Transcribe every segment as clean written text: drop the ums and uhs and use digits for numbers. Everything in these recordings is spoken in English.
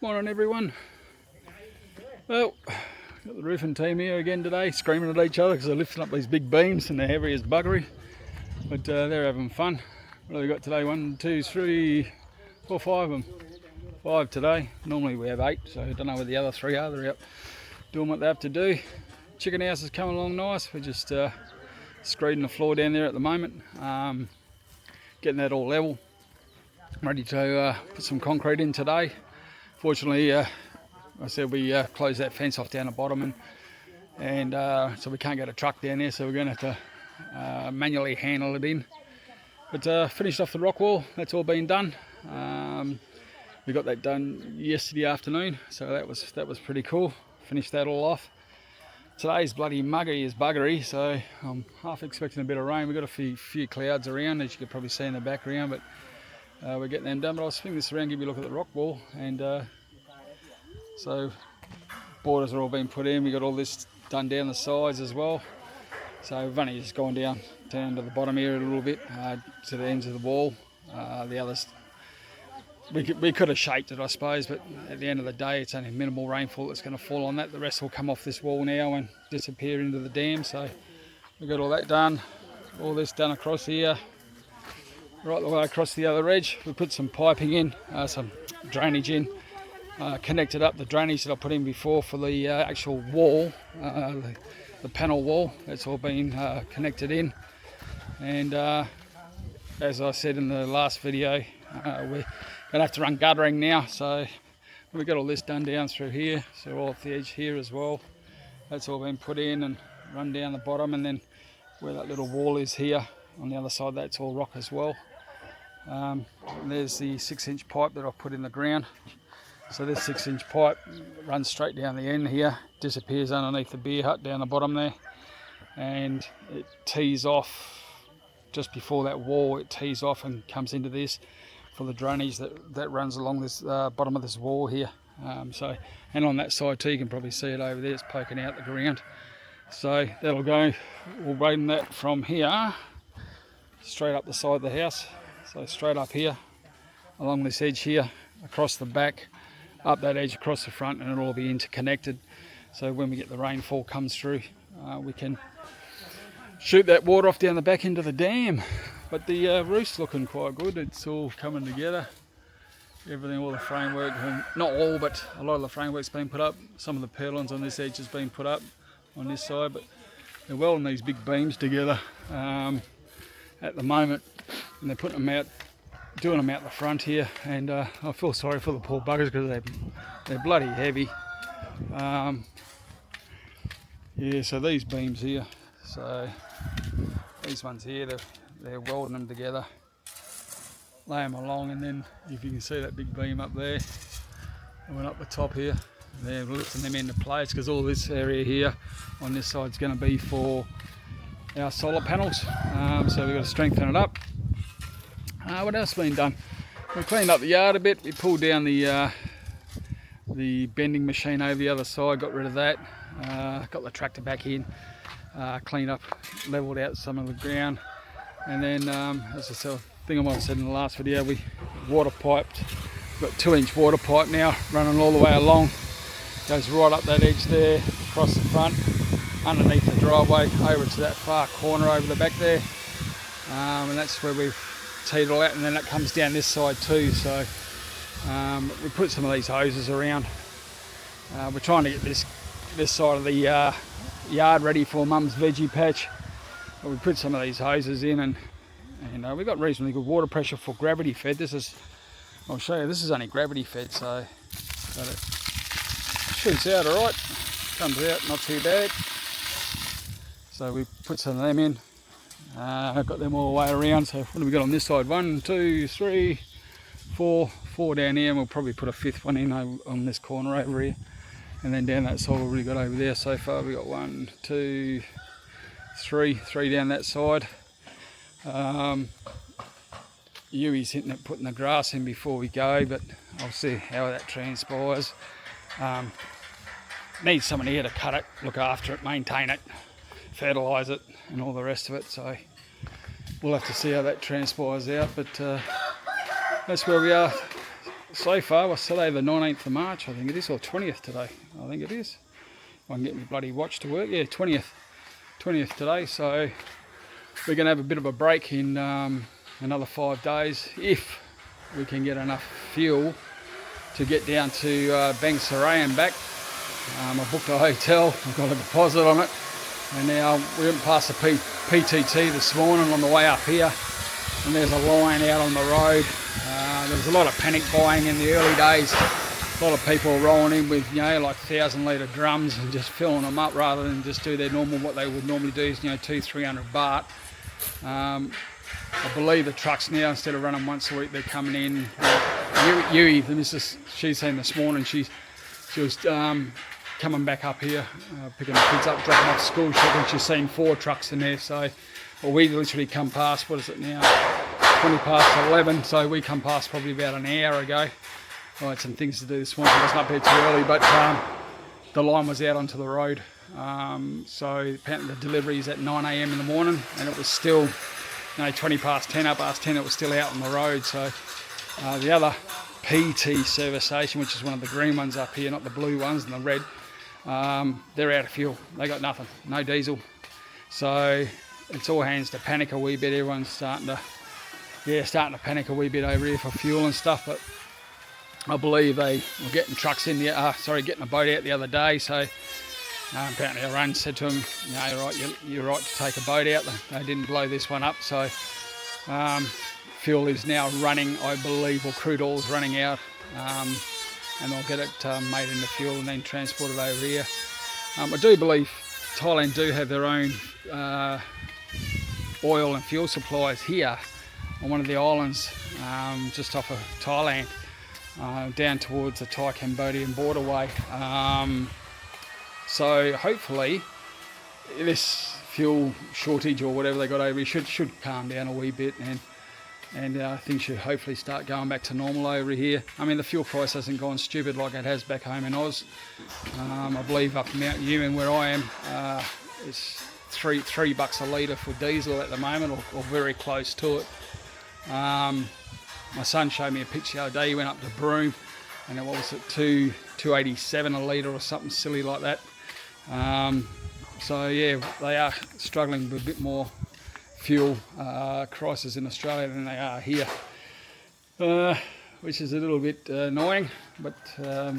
Morning everyone. Well, got the roofing team here again today, screaming at each other because they're lifting up these big beams and they're heavy as buggery. But they're having fun. What have we got today? 1, 2, 3, 4, 5 of them. 5 today. Normally we have 8, so I don't know where the other 3 are. They're out doing what they have to do. Chicken house is coming along nice. We're just screeding the floor down there at the moment. Getting that all level. Ready to put some concrete in today. Fortunately, I said we closed that fence off down the bottom, and so we can't get a truck down there, so we're going to have to manually handle it in. But finished off the rock wall, that's all been done. We got that done yesterday afternoon, so that was pretty cool. Finished that all off. Today's bloody muggy as buggery, so I'm half expecting a bit of rain. We've got a few clouds around, as you can probably see in the background, but we're getting them done. But I'll swing this around, give you a look at the rock wall, and so borders are all being put in. We got all this done down the sides as well. So we've only just gone down to the bottom here a little bit to the ends of the wall. The others we could have shaped it, I suppose, but at the end of the day, it's only minimal rainfall that's going to fall on that. The rest will come off this wall now and disappear into the dam. So we've got all that done, all this done across here, right the way across the other edge. We put some piping in, some drainage in, connected up the drainage that I put in before for the actual wall, the panel wall. That's all been connected in, and as I said in the last video, we're going to have to run guttering now. So we've got all this done down through here, so all off the edge here as well. That's all been put in and run down the bottom, and then where that little wall is here on the other side, that's all rock as well. There's the 6-inch pipe that I put in the ground. So this 6-inch pipe runs straight down the end here, disappears underneath the beer hut down the bottom there, and it tees off just before that wall. It tees off and comes into this for the drainage that runs along this bottom of this wall here. And on that side too, you can probably see it over there, it's poking out the ground. So that'll go, we'll run that from here straight up the side of the house. So straight up here, along this edge here, across the back, up that edge across the front, and it'll all be interconnected. So when we get the rainfall comes through, we can shoot that water off down the back into the dam. But the roof's looking quite good. It's all coming together. Everything, all the framework, not all, but a lot of the framework's been put up. Some of the purlins on this edge has been put up on this side, but they're welding these big beams together at the moment, and they're putting them out, doing them out the front here, and I feel sorry for the poor buggers because they're bloody heavy. Yeah, so these beams here, so these ones here, they're welding them together, lay them along, and then if you can see that big beam up there, and went up the top here, they're lifting them into place because all this area here on this side is going to be for our solar panels. So we've got to strengthen it up. What else has been done? We cleaned up the yard a bit. We pulled down the bending machine over the other side, got rid of that, got the tractor back in, cleaned up, levelled out some of the ground, and then as I said, I think I might have said in the last video, we water piped. We've got 2-inch water pipe now running all the way along, goes right up that edge there, across the front, underneath the driveway, over to that far corner over the back there, and that's where we've teed it all out, and then that comes down this side too. So we put some of these hoses around. We're trying to get this side of the yard ready for Mum's veggie patch. But we put some of these hoses in, and we've got reasonably good water pressure for gravity fed. I'll show you, this is only gravity fed, so but it shoots out alright, comes out not too bad. So we put some of them in. I've got them all the way around. So what have we got on this side? 1, 2, 3, 4 down here, and we'll probably put a 5th one in on this corner over here, and then down that side we've already got over there. So far we got 1, 2, 3 down that side. Yui's hitting it, putting the grass in before we go, but I'll see how that transpires. Needs someone here to cut it, look after it, maintain it, fertilise it and all the rest of it, so we'll have to see how that transpires out. But that's where we are. so far, what's today, the 19th of March, I think it is, or 20th today, I think it is. I can get my bloody watch to work. Yeah, 20th today, so we're going to have a bit of a break in another 5 days if we can get enough fuel to get down to Bang Saray and back. I booked a hotel, I've got a deposit on it, and now we went past the PTT this morning on the way up here, and there's a line out on the road. There was a lot of panic buying in the early days. A lot of people rolling in with, like 1,000-litre drums and just filling them up rather than just do their normal, what they would normally do is, 200-300 baht. I believe the trucks now, instead of running once a week, they're coming in. Yui, the missus, she's seen this morning, she was coming back up here, picking the kids up, dropping off school. I think she's seen 4 trucks in there. So, well, we literally come past, what is it now, 20 past 11, so we come past probably about an hour ago. I had some things to do this morning, so I wasn't up here too early, but the line was out onto the road. So apparently the delivery is at 9 AM in the morning, and it was still 20 past 10, up past 10, it was still out on the road. So the other PT service station, which is one of the green ones up here, not the blue ones and the red, they're out of fuel. They got nothing, no diesel. So it's all hands to panic a wee bit. Everyone's starting to panic a wee bit over here for fuel and stuff. But I believe they were getting trucks in there, getting a boat out the other day. So apparently a run said to them, you're right to take a boat out. They didn't blow this one up. So fuel is now running, I believe, or crude oil is running out, and they'll get it made into fuel and then transported over here. I do believe Thailand do have their own oil and fuel supplies here on one of the islands just off of Thailand, down towards the Thai-Cambodian borderway. So hopefully this fuel shortage or whatever they got over here should calm down a wee bit, and things should hopefully start going back to normal over here. I mean, the fuel price hasn't gone stupid like it has back home in Oz. I believe up in Mount Newman where I am, it's $3 a litre for diesel at the moment, or very close to it. My son showed me a picture the other day. He went up to Broome, and it was at $2.87 a litre or something silly like that. So yeah, they are struggling with a bit more fuel crisis in Australia than they are here, which is a little bit annoying. But yeah,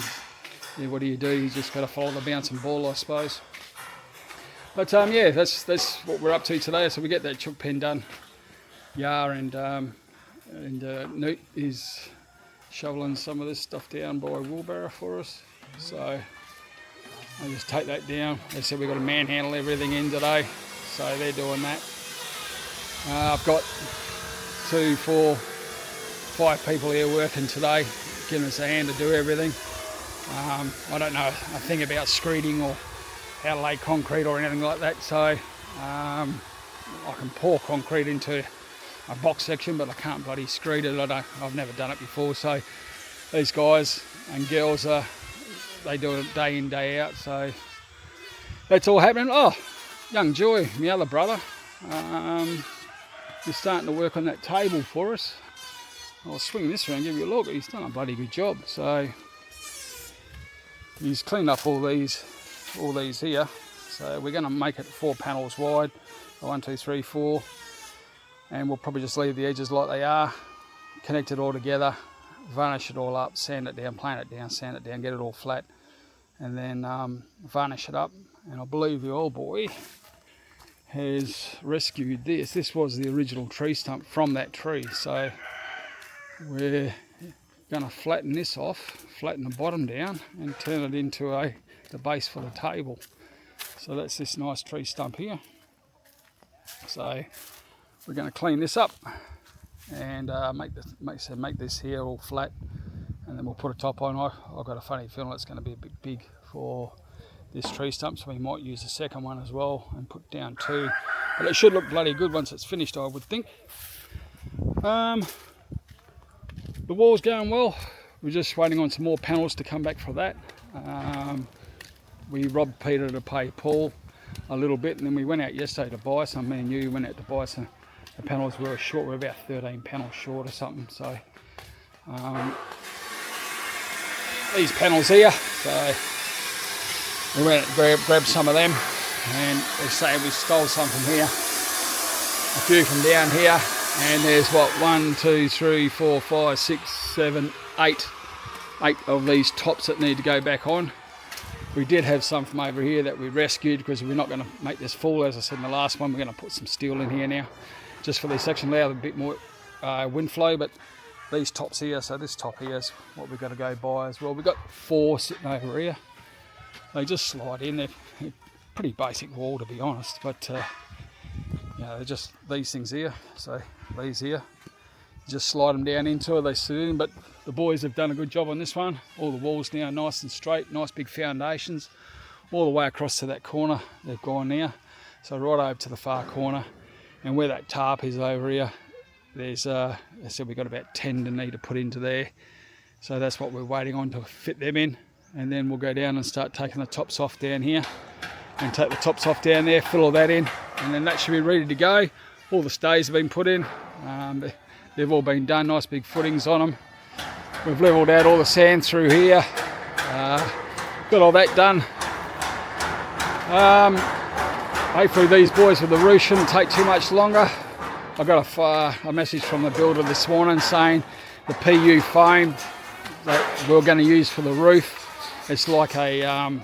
what do? You just got to follow the bouncing ball, I suppose. But yeah, that's what we're up to today. So we get that Chook Pen done. And Newt is shoveling some of this stuff down by wheelbarrow for us. So I'll just take that down. They said we've got to manhandle everything in today, so they're doing that. I've got 2, 4, 5 people here working today, giving us a hand to do everything. I don't know a thing about screeding or how to lay concrete or anything like that, so I can pour concrete into a box section, but I can't bloody screed it. I've never done it before. So these guys and girls, they do it day in, day out. So that's all happening. Oh, young Joy, my other brother, is starting to work on that table for us. I'll swing this around and give you a look. He's done a bloody good job. So he's cleaned up all these here. So we're going to make it 4 panels wide. 1, 2, 3, 4. And we'll probably just leave the edges like they are, connect it all together, varnish it all up, sand it down, plane it down, sand it down, get it all flat, and then varnish it up. And I believe the old boy has rescued this. This was the original tree stump from that tree. So we're going to flatten this off, flatten the bottom down, and turn it into the base for the table. So that's this nice tree stump here. So we're going to clean this up and make this here all flat, and then we'll put a top on. I've got a funny feeling it's going to be a bit big for this tree stump, so we might use a second one as well and put down 2. But it should look bloody good once it's finished, I would think. The wall's going well. We're just waiting on some more panels to come back for that. We robbed Peter to pay Paul a little bit, and then we went out yesterday to buy some. Me and you went out to buy some. The panels were short. We're about 13 panels short or something. So these panels here. So we went and grabbed some of them, and they say we stole some from here, a few from down here, and there's what, 1, 2, 3, 4, 5, 6, 7, 8 of these tops that need to go back on. We did have some from over here that we rescued because we're not going to make this full. As I said in the last one, we're going to put some steel in here now, just for this section, allow a bit more wind flow. But these tops here, so this top here is what we've got to go by as well. We've got 4 sitting over here. They just slide in. They're pretty basic wall, to be honest, but yeah, they're just these things here. So these here, just slide them down into it, they sit in. But the boys have done a good job on this one. All the walls now nice and straight, nice big foundations all the way across to that corner. They've gone now, so right over to the far corner, and where that tarp is over here, there's I said we've got about 10 to need to put into there, so that's what we're waiting on to fit them in. And then we'll go down and start taking the tops off down here, and take the tops off down there, fill all that in, and then that should be ready to go. All the stays have been put in, they've all been done, nice big footings on them. We've levelled out all the sand through here, got all that done. Hopefully these boys with the roof shouldn't take too much longer. I got a message from the builder this morning saying the PU foam that we're going to use for the roof, it's like a,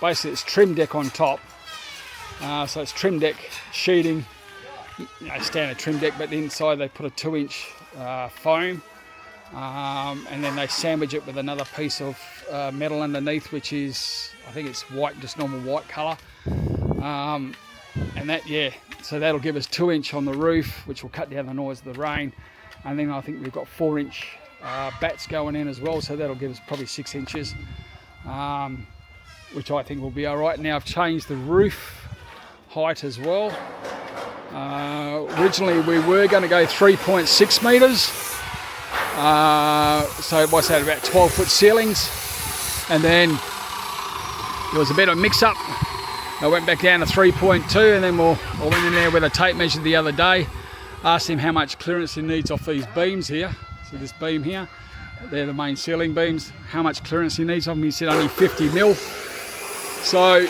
basically it's trim deck on top. So it's trim deck sheeting, standard trim deck, but inside they put a 2-inch foam, and then they sandwich it with another piece of metal underneath, which is, I think it's white, just normal white colour. And that, yeah, so that'll give us 2-inch on the roof, which will cut down the noise of the rain. And then I think we've got 4-inch bats going in as well, so that'll give us probably 6 inches, which I think will be all right. Now I've changed the roof height as well. Originally we were going to go 3.6 metres, so what's that, about 12-foot ceilings, and then there was a bit of mix-up. I went back down to 3.2, and then I went in there with a tape measure the other day, asked him how much clearance he needs off these beams here. So this beam here, they're the main ceiling beams, how much clearance he needs of them. He said only 50 mil. So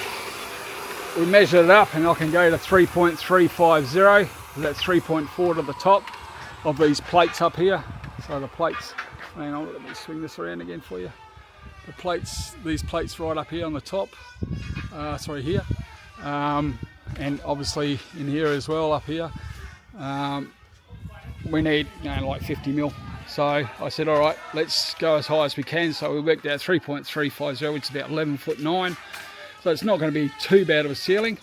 we measured it up, and I can go to 3.350, that's 3.4 to the top of these plates up here. So the plates, hang on, let me swing this around again for you. The plates, these plates right up here on the top, sorry, here, and obviously in here as well, up here, we need, like 50 mil. So I said, all right, let's go as high as we can. So we worked out 3.350, which is about 11'9". So it's not going to be too bad of a ceiling.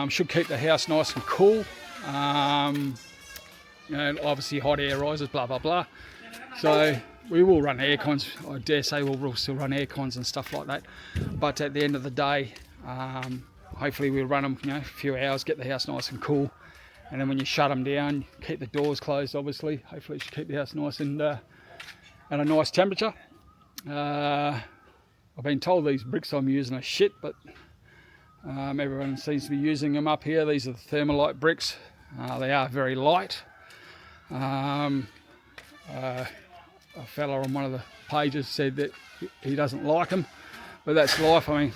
Should keep the house nice and cool. Obviously hot air rises, blah, blah, blah. So we will run air cons. I dare say we'll still run air cons and stuff like that. But at the end of the day, hopefully we'll run them, a few hours, get the house nice and cool. And then when you shut them down, keep the doors closed, obviously. Hopefully it should keep the house nice and at a nice temperature. I've been told these bricks I'm using are shit, but everyone seems to be using them up here. These are the Thermalite bricks. They are very light. A fella on one of the pages said that he doesn't like them, but that's life. I mean,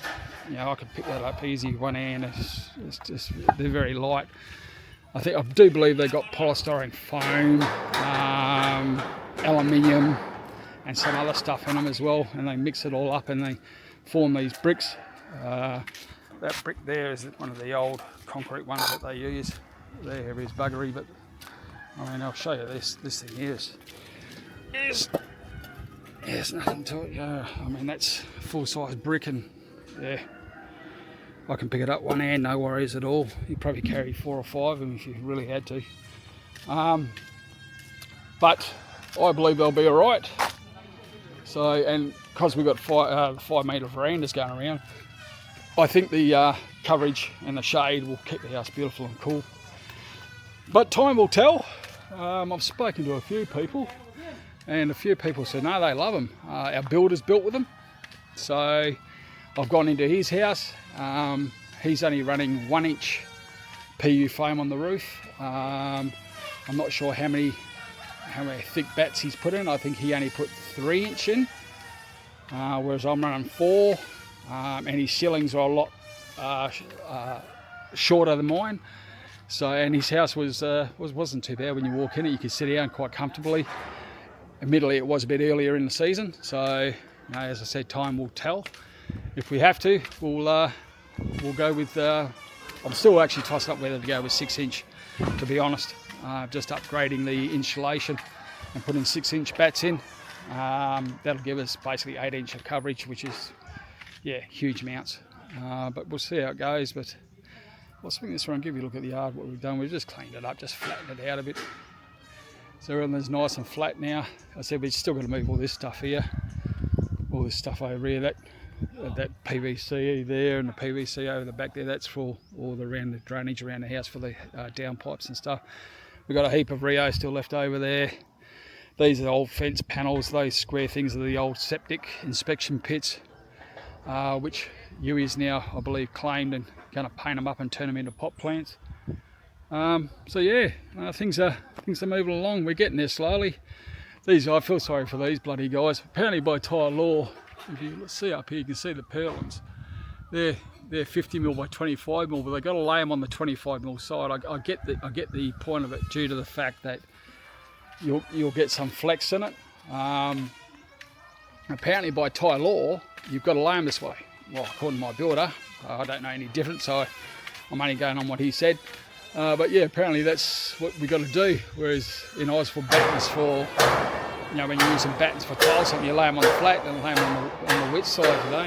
I could pick that up easy with one hand. It's just, they're very light. I do believe they've got polystyrene foam, aluminium, and some other stuff in them as well, and they mix it all up and they form these bricks. That brick there is one of the old concrete ones that they use. They're heavy as buggery, but I mean, I'll show you this thing here. There's nothing to it. I mean, that's full-size brick, and yeah, I can pick it up one hand, no worries at all. You'd probably carry 4 or 5 of them if you really had to. But I believe they'll be all right. So, and because we've got 5 metre verandas going around, I think the coverage and the shade will keep the house beautiful and cool. But time will tell. I've spoken to a few people, and a few people said no, they love them. Our builder's built with them. So I've gone into his house. He's only running 1-inch PU foam on the roof. I'm not sure how many thick bats he's put in. I think he only put 3-inch in. whereas I'm running 4, and his ceilings are a lot shorter than mine. So, and his house wasn't too bad when you walk in it. You could sit down quite comfortably. Admittedly, it was a bit earlier in the season, so you know, as I said, time will tell. If we have to, we'll go with. I'm still actually tossing up whether to go with 6-inch, to be honest. Just upgrading the insulation and putting 6-inch bats in. That'll give us basically 8-inch of coverage, which is, yeah, huge amounts. But we'll see how it goes. But I'll swing this around, give you a look at the yard, what we've done. We've just cleaned it up, just flattened it out a bit. So everything's nice and flat now. I said we've still got to move all this stuff here, all this stuff over here, that PVC there and the PVC over the back there, that's for all the drainage around the house for the downpipes and stuff. We've got a heap of Rio still left over there. These are the old fence panels. Those square things are the old septic inspection pits, which Yui's now, I believe, claimed and going to paint them up and turn them into pot plants. So yeah, things are moving along. We're getting there slowly. I feel sorry for these bloody guys. Apparently by Thai law, if you see up here, you can see the purlins. They're 50mm by 25mm, but they've got to lay them on the 25mm side. I get the point of it due to the fact that you'll get some flex in it. Apparently by Thai law, you've got to lay them this way. Well, according to my builder, I don't know any different, so I'm only going on what he said. But yeah, apparently that's what we got to do. Whereas in Oz for battens you know, when you're using battens for tiles, you lay them on the flat and lay them on the wet side, you know,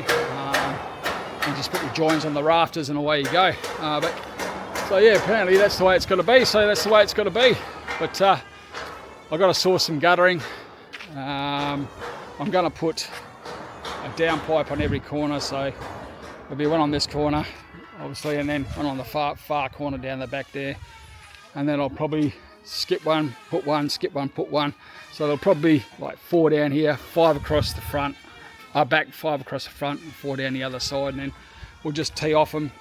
and just put the joins on the rafters and away you go. So yeah, apparently that's the way it's got to be. So that's the way it's got to be. But I've got to source some guttering. I'm going to put a downpipe on every corner, so there'll be one on this corner, obviously, and then one on the far corner down the back there, and then I'll probably skip one, put one, skip one, put one. So there'll probably be like 4 down here, 5 across the front, back, 5 across the front, and 4 down the other side, and then we'll just tee off them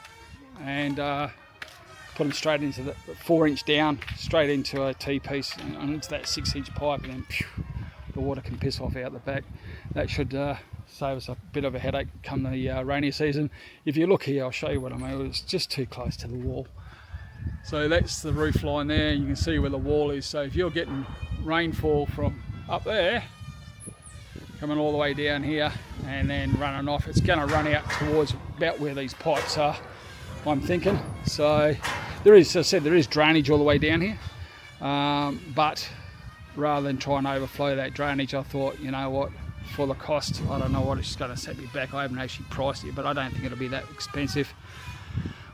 and put them straight into the 4-inch down, straight into a T piece and into that 6-inch pipe, and then the water can piss off out the back. That should save us a bit of a headache come the rainy season. If you look here, I'll show you what I mean. It's just too close to the wall. So that's the roof line there. You can see where the wall is. So if you're getting rainfall from up there, coming all the way down here and then running off, it's going to run out towards about where these pipes are, I'm thinking. So there is, as I said, there is drainage all the way down here. But rather than try and overflow that drainage, I thought, you know what, for the cost, I don't know what it's going to set me back. I haven't actually priced it, but I don't think it'll be that expensive.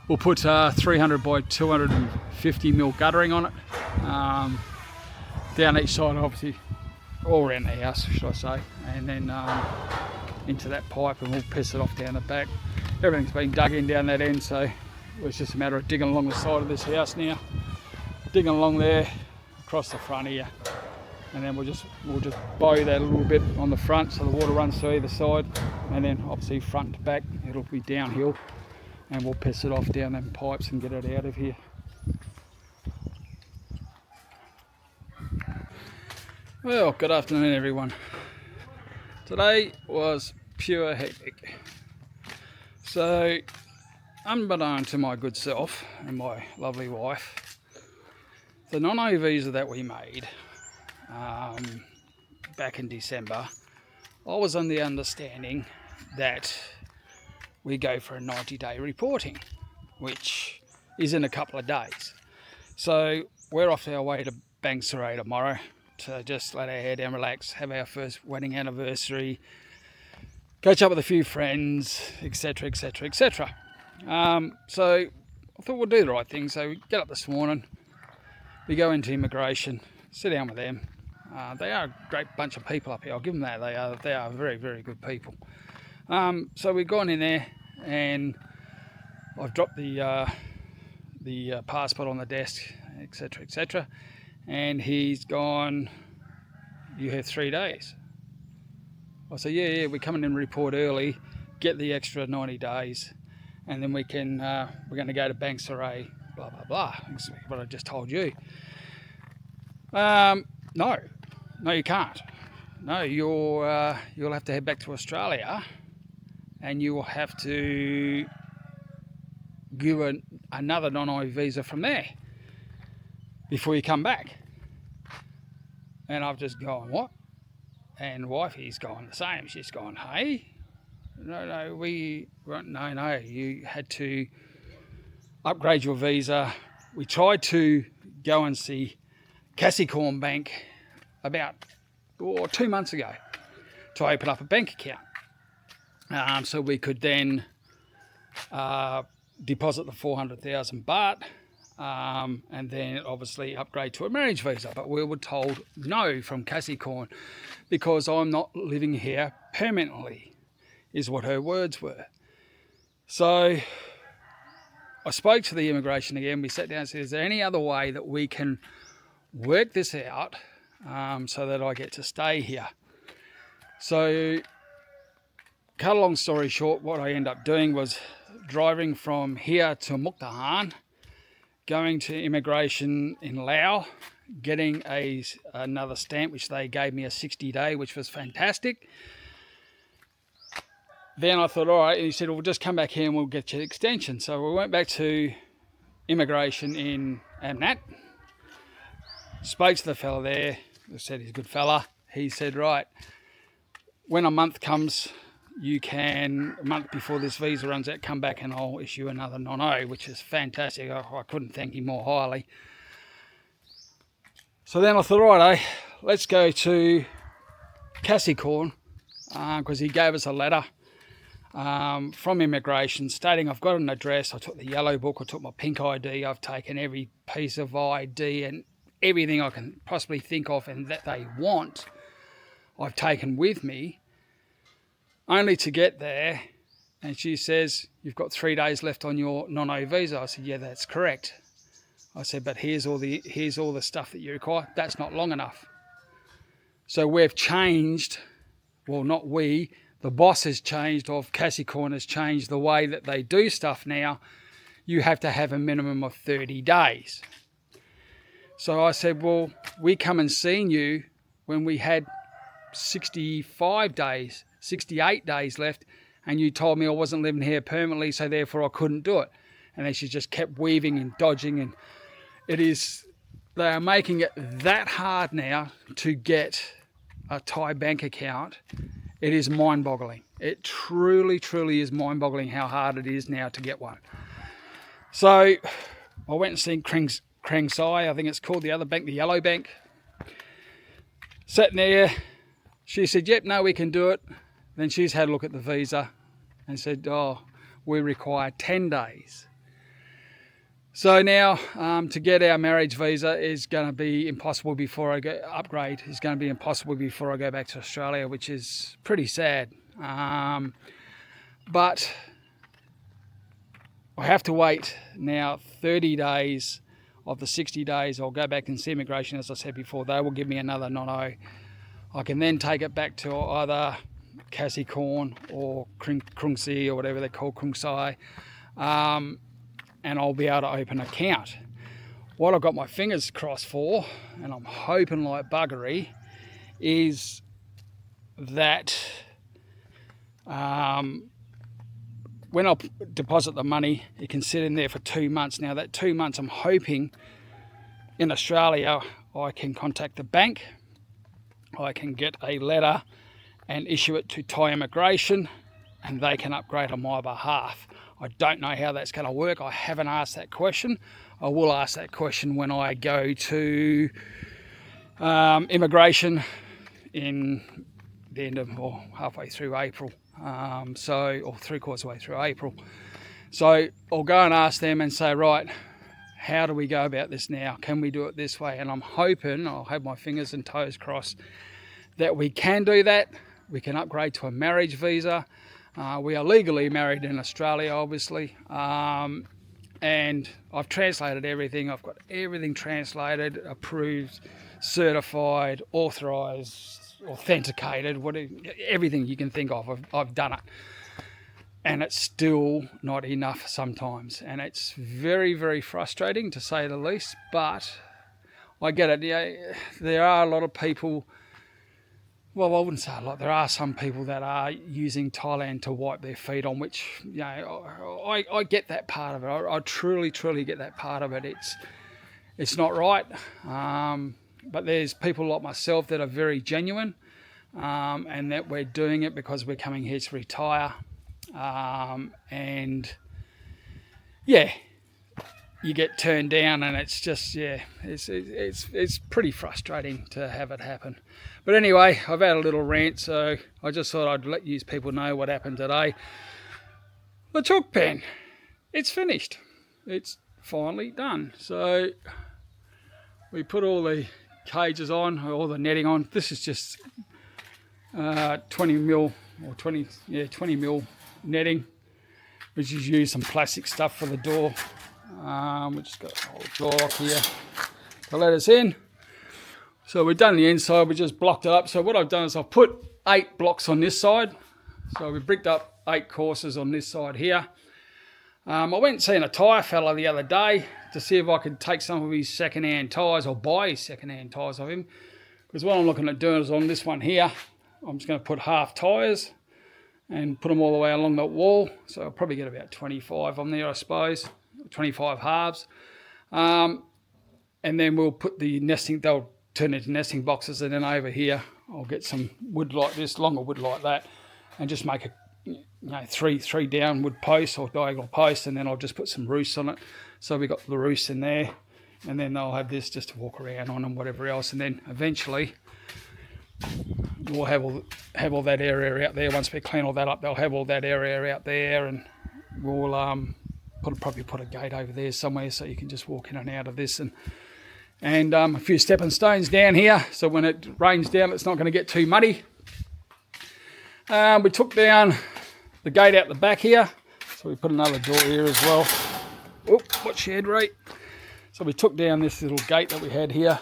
We'll put 300 by 250mm guttering on it, down each side, obviously, all around the house, should I say, and then into that pipe, and we'll piss it off down the back. Everything's been dug in down that end, so it's just a matter of digging along the side of this house now, digging along there, across the front here, and then we'll just bow that a little bit on the front so the water runs through either side, and then obviously front to back it'll be downhill, and we'll piss it off down them pipes and get it out of here. Well, good afternoon everyone. Today was pure hectic. So, unbeknown to my good self and my lovely wife, the non-O visa that we made back in December, I was on the understanding that we go for a 90-day reporting, which is in a couple of days. So we're off our way to Bangsaray tomorrow to just let our hair down, relax, have our first wedding anniversary, catch up with a few friends, etc, etc, etc. So I thought we'll do the right thing. So we get up this morning, we go into immigration, sit down with them. They are a great bunch of people up here, I'll give them that. They are very, very good people. So we've gone in there and I've dropped the passport on the desk, etc, etc, and he's gone, you have 3 days. I said, yeah, we're coming in and report early, get the extra 90 days, and then we can, we're going to go to Bangsaray, blah, blah, blah. That's what I just told you. No, you can't. no, you'll have to head back to Australia, and you will have to give another non-I visa from there before you come back. And I've just gone, what? And wifey's gone the same. She's gone, hey, no, you had to upgrade your visa. We tried to go and see Capricorn Bank about 2 months ago to open up a bank account, so we could then deposit the 400,000 baht, and then obviously upgrade to a marriage visa. But we were told no from Capricorn because I'm not living here permanently, is what her words were. So I spoke to the immigration again. We sat down and said, is there any other way that we can work this out, so that I get to stay here? So cut a long story short, what I ended up doing was driving from here to Mukdahan, going to immigration in Laos, getting another stamp, which they gave me a 60-day, which was fantastic. Then I thought, all right, and he said, well, just come back here and we'll get you an extension. So we went back to immigration in Amnat, spoke to the fella there, I said he's a good fella. He said, right, when a month comes, you can, a month before this visa runs out, come back and I'll issue another non-O, which is fantastic. I couldn't thank him more highly. So then I thought, right, let's go to Capricorn, because he gave us a letter from immigration stating I've got an address. I took the yellow book, I took my pink ID, I've taken every piece of ID and everything I can possibly think of and that they want, I've taken with me, only to get there and she says, you've got 3 days left on your non-O visa. I said, yeah, that's correct. I said, but here's all the stuff that you require. That's not long enough. So we've changed, well, not we, the boss has changed, of Capricorn has changed the way that they do stuff now. You have to have a minimum of 30 days. So I said, well, we come and seen you when we had 65 days, 68 days left, and you told me I wasn't living here permanently, so therefore I couldn't do it. And then she just kept weaving and dodging, and they are making it that hard now to get a Thai bank account. It is mind-boggling. It truly, truly is mind-boggling how hard it is now to get one. So I went and seen Krang Sai, I think it's called, the other bank, the yellow bank. Sitting there, she said, yep, no, we can do it. Then she's had a look at the visa and said, oh, we require 10 days. So now to get our marriage visa is going to be impossible before I go upgrade. Is going to be impossible before I go back to Australia, which is pretty sad. But I have to wait now 30 days of the 60 days. I'll go back and see immigration, as I said before. They will give me another non-O. I can then take it back to either Capricorn or Krung Si or whatever they're called, Krung Sai. And I'll be able to open an account. What I've got my fingers crossed for, and I'm hoping like buggery, is that when I deposit the money, it can sit in there for 2 months. Now that 2 months, I'm hoping in Australia, I can contact the bank, I can get a letter and issue it to Thai immigration, and they can upgrade on my behalf. I don't know how that's going to work. I haven't asked that question. I will ask that question when I go to immigration in the end of, or halfway through April. Or 3/4 way through April. So I'll go and ask them and say, right, how do we go about this now? Can we do it this way? And I'm hoping, I'll have my fingers and toes crossed, that we can do that. We can upgrade to a marriage visa. We are legally married in Australia, obviously, and I've translated everything. I've got everything translated, approved, certified, authorised, authenticated, everything you can think of. I've done it, and it's still not enough sometimes, and it's very, very frustrating to say the least. But I get it. Yeah, there are a lot of people. well, I wouldn't say a lot. There are some people that are using Thailand to wipe their feet on, which, you know, I get that part of it. I truly get that part of it. It's not right. But there's people like myself that are very genuine, and that we're doing it because we're coming here to retire. And yeah, you get turned down, and it's just, yeah, it's pretty frustrating to have it happen. But anyway, I've had a little rant, so I just thought I'd let you people know what happened today. The Chook Pen, it's finished. It's finally done. So we put all the cages on, all the netting on. This is just 20 mil netting. We just use some plastic stuff for the door. We just got a whole door lock here to let us in. So we've done the inside, we just blocked it up. So what I've done is I've put 8 blocks on this side. So we bricked up 8 courses on this side here. I went and seen a tyre fella the other day to see if I could take some of his second-hand tyres or buy his second-hand tyres of him. Because what I'm looking at doing is on this one here, I'm just going to put half tyres and put them all the way along that wall. So I'll probably get about 25 on there, I suppose, 25 halves. And then we'll put the nesting, they'll turn into nesting boxes, and then over here I'll get some wood like this, longer wood like that, and just make a, you know, three down wood posts or diagonal posts, and then I'll just put some roosts on it. So we got the roosts in there, and then they'll have this just to walk around on and whatever else, and then eventually we'll have all that area out there. Once we clean all that up, they'll have all that area out there, and we'll probably put a gate over there somewhere so you can just walk in and out of this, and a few stepping stones down here, so when it rains down it's not going to get too muddy. We took down the gate out the back here, so we put another door here as well. Oh, watch your head, Ray. So we took down this little gate that we had here.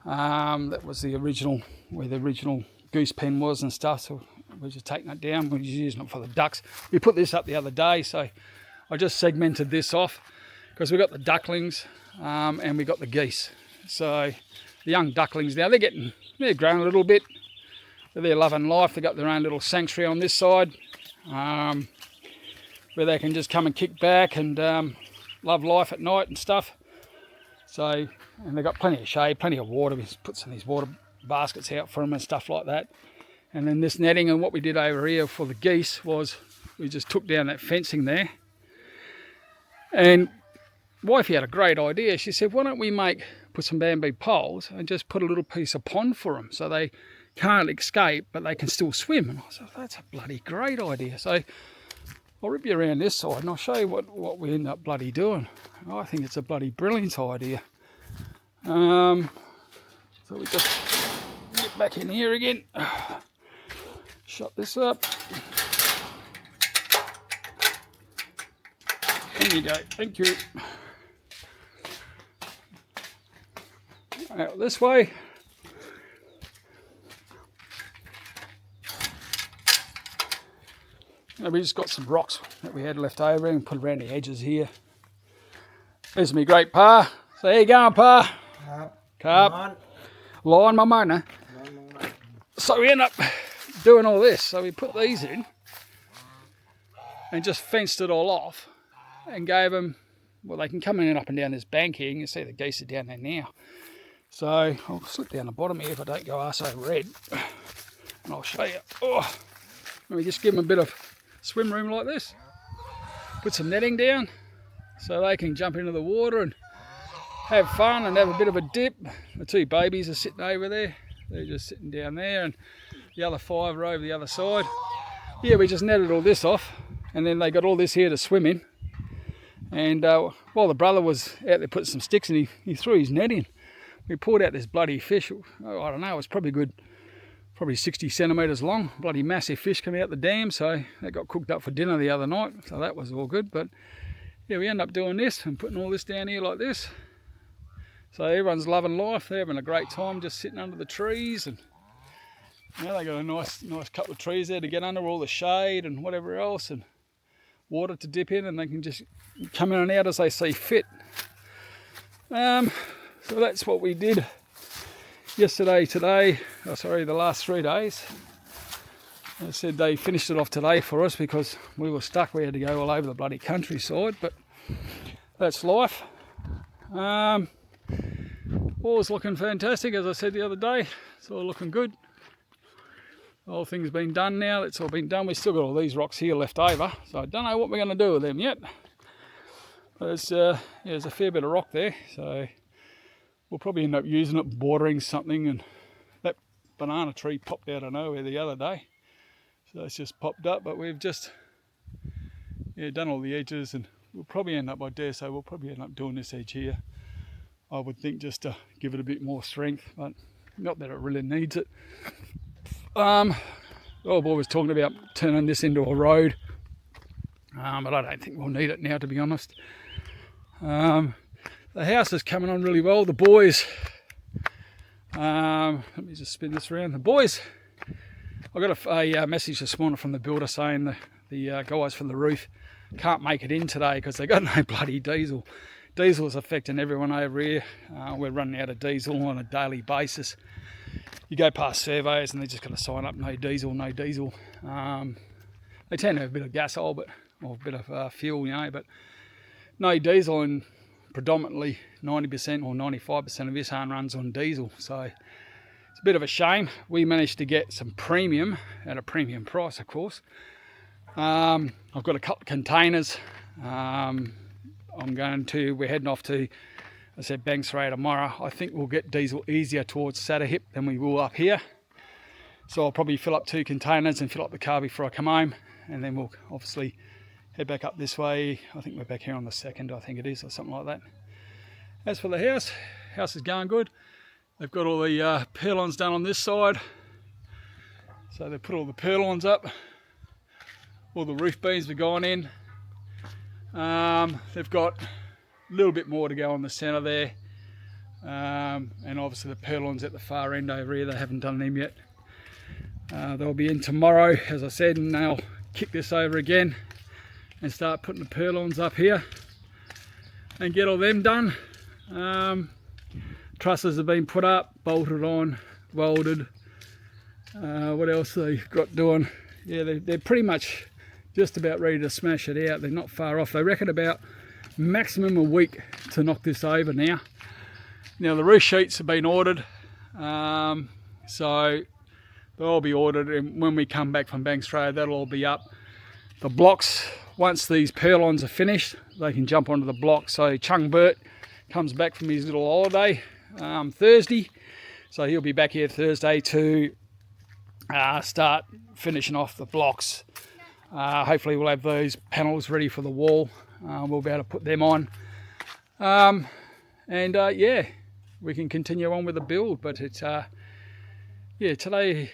That was the original, where the original goose pen was and stuff, so we're just taking it down. We're just using it for the ducks. We put this up the other day, so I just segmented this off because we got the ducklings and we got the geese. So the young ducklings now, they're growing a little bit, but they're loving life. They've got their own little sanctuary on this side, where they can just come and kick back and love life at night and stuff. So, and they've got plenty of shade, plenty of water. We put some of these water baskets out for them and stuff like that. And then this netting, and what we did over here for the geese was we just took down that fencing there. And wifey had a great idea. She said, why don't we put some bamboo poles and just put a little piece of pond for them so they can't escape, but they can still swim. And I said, that's a bloody great idea. So I'll rip you around this side and I'll show you what we end up bloody doing. I think it's a bloody brilliant idea. So we just get back in here again. Shut this up. There you go, thank you. Out this way. And we just got some rocks that we had left over and put around the edges here. There's me great pa. So how you going, pa? Carp. Line my motor. So we end up doing all this. So we put these in and just fenced it all off and gave them, well, they can come in and up and down this bank here. You can see the geese are down there now. So I'll slip down the bottom here if I don't go arse over red. And I'll show you. Oh, let me just give them a bit of swim room like this. Put some netting down so they can jump into the water and have fun and have a bit of a dip. The 2 babies are sitting over there. They're just sitting down there, and the other 5 are over the other side. Yeah, we just netted all this off, and then they got all this here to swim in. And while the brother was out there putting some sticks in, he threw his net in. We pulled out this bloody fish. Oh, I don't know, it was probably 60 centimetres long. Bloody massive fish come out the dam, so that got cooked up for dinner the other night. So that was all good. But yeah, we end up doing this and putting all this down here like this. So everyone's loving life. They're having a great time just sitting under the trees, and now they got a nice couple of trees there to get under, all the shade and whatever else, and water to dip in, and they can just come in and out as they see fit. So that's what we did yesterday, today, oh sorry, the last 3 days. They said they finished it off today for us because we were stuck. We had to go all over the bloody countryside, but that's life. All's looking fantastic, as I said the other day. It's all looking good. The whole thing's been done now. It's all been done. We've still got all these rocks here left over, so I don't know what we're going to do with them yet. But there's a fair bit of rock there, so we'll probably end up using it, bordering something. And that banana tree popped out of nowhere the other day, so it's just popped up. But we've just done all the edges, and we'll probably end up, I dare say, we'll probably end up doing this edge here, I would think, just to give it a bit more strength, but not that it really needs it. The old boy was talking about turning this into a road, but I don't think we'll need it now, to be honest. The house is coming on really well. The boys, let me just spin this around. The boys, I got a message this morning from the builder saying the guys for the roof can't make it in today because they got no bloody diesel. Diesel is affecting everyone over here. We're running out of diesel on a daily basis. You go past surveys and they're just going to sign up no diesel, no diesel. They tend to have a bit of gas oil, or a bit of fuel, but no diesel, and predominantly 90% or 95% of this home runs on diesel. So it's a bit of a shame. We managed to get some premium at a premium price, of course. I've got a couple of containers. We're heading off to, I said, Banks Ray tomorrow. I think we'll get diesel easier towards Saturhip than we will up here. So I'll probably fill up 2 containers and fill up the car before I come home. And then we'll obviously head back up this way. I think we're back here on the 2nd, I think it is, or something like that. As for the house is going good. They've got all the purlins done on this side. So they put all the purlins up. All the roof beams have gone in. They've got a little bit more to go on the centre there. And obviously the purlins at the far end over here, they haven't done them yet. They'll be in tomorrow, as I said, and they'll kick this over again and start putting the purlins up here and get all them done. Trusses have been put up, bolted on, welded. What else they've got doing? Yeah, they're pretty much just about ready to smash it out. They're not far off. They reckon about maximum a week to knock this over now. Now the roof sheets have been ordered, so they'll all be ordered, and when we come back from Banks Road, that'll all be up. The blocks, once these purlins are finished, they can jump onto the block. So Chung Bert comes back from his little holiday Thursday, so he'll be back here Thursday to start finishing off the blocks. Hopefully we'll have those panels ready for the wall. We'll be able to put them on, yeah, we can continue on with the build. But it's today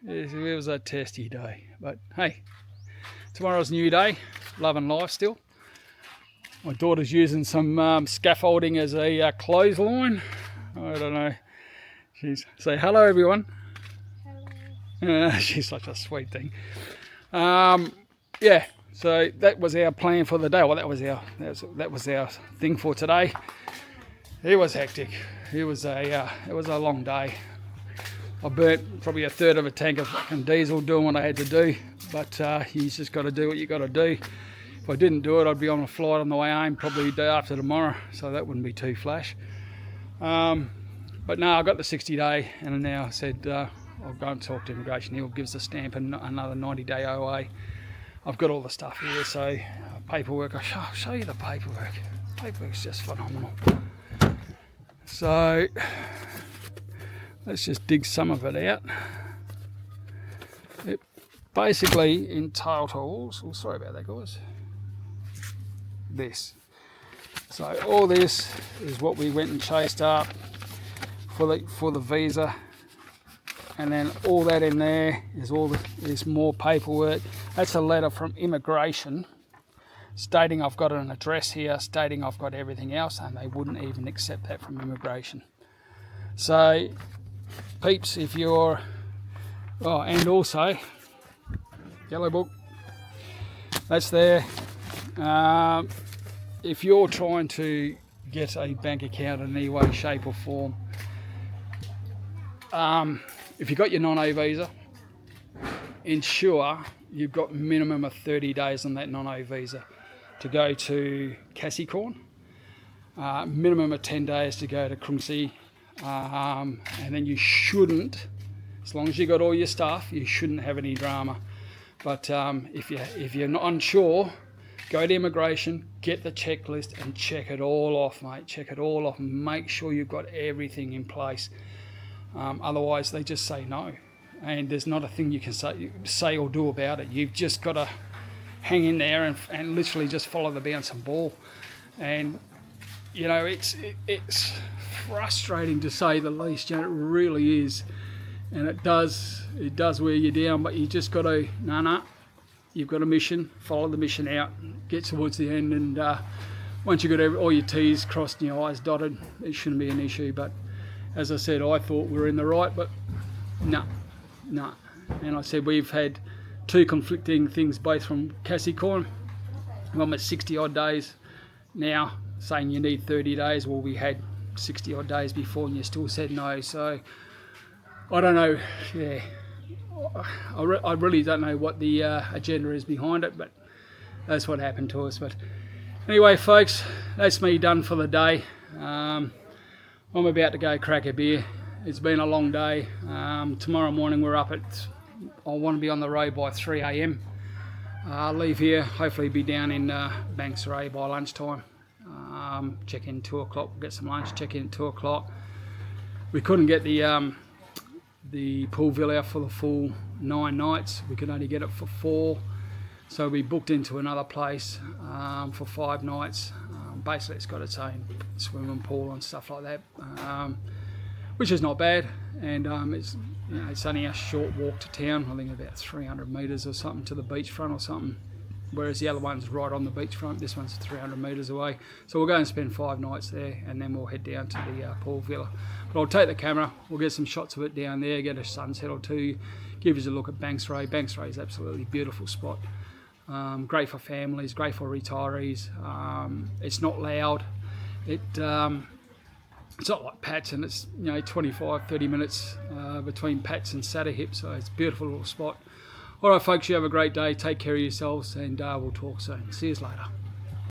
it was a testy day, but hey, tomorrow's a new day. Loving life still. My daughter's using some scaffolding as a clothesline. I don't know. Say hello, everyone. Hello. She's such a sweet thing. Yeah, so that was our plan for the day. Well, that was our thing for today. It was hectic. It was a long day. I burnt probably a third of a tank of fucking diesel doing what I had to do, but you just got to do what you got to do. If I didn't do it, I'd be on a flight on the way home probably the day after tomorrow, so that wouldn't be too flash. But no, I got the 60-day, and now I said I'll go and talk to immigration. He'll give us a stamp and another 90-day OA. I've got all the stuff here, so paperwork. I'll show you the paperwork. Paperwork's just phenomenal. So let's just dig some of it out. It basically entitles, oh, sorry about that, guys, this. So all this is what we went and chased up for the visa, and then all that in there is there's more paperwork. That's a letter from immigration stating I've got an address here, stating I've got everything else, and they wouldn't even accept that from immigration. So peeps, if you're and also yellow book, that's there. If you're trying to get a bank account in any way, shape or form, if you've got your non-A visa, ensure you've got minimum of 30 days on that non-A visa to go to Cassicorn, minimum of 10 days to go to Crumsey, and then you shouldn't, as long as you got all your stuff, you shouldn't have any drama. But if you're not unsure, go to immigration, get the checklist and check it all off, mate. Check it all off and make sure you've got everything in place. Otherwise, they just say no. And there's not a thing you can say or do about it. You've just got to hang in there and literally just follow the bouncing ball. And, you know, it's frustrating to say the least. You know, it really is. And it does wear you down, but you just got to, you've got a mission, follow the mission out, get towards the end, and once you've got all your T's crossed and your I's dotted, it shouldn't be an issue. But as I said, I thought we were in the right, but no. And I said we've had two conflicting things, both from Cassicorn. One was 60 odd days, now saying you need 30 days. Well, we had 60 odd days before and you still said no. So I don't know, yeah, I really don't know what the agenda is behind it, but that's what happened to us. But anyway, folks, that's me done for the day. I'm about to go crack a beer. It's been a long day. Tomorrow morning we're up at, I want to be on the road by 3 a.m. Leave here, hopefully be down in Banks Ray by lunchtime. Check in 2 o'clock, get some lunch, check in at 2 o'clock. We couldn't get the pool villa for the full 9 nights. We could only get it for 4. So we booked into another place for 5 nights. Basically it's got its own swimming pool and stuff like that, which is not bad. And it's only a short walk to town. I think about 300 metres or something to the beachfront or something. Whereas the other one's right on the beachfront. This one's 300 metres away. So we'll go and spend 5 nights there, and then we'll head down to the pool villa. But I'll take the camera, we'll get some shots of it down there, get a sunset or two, give us a look at Banks Ray. Banks Ray is absolutely beautiful spot. Great for families, great for retirees. It's not loud. It's not like Pat's, and it's 25-30 minutes between Pat's and Sattahip, so it's a beautiful little spot. All right, folks, you have a great day. Take care of yourselves, and we'll talk soon. See you later.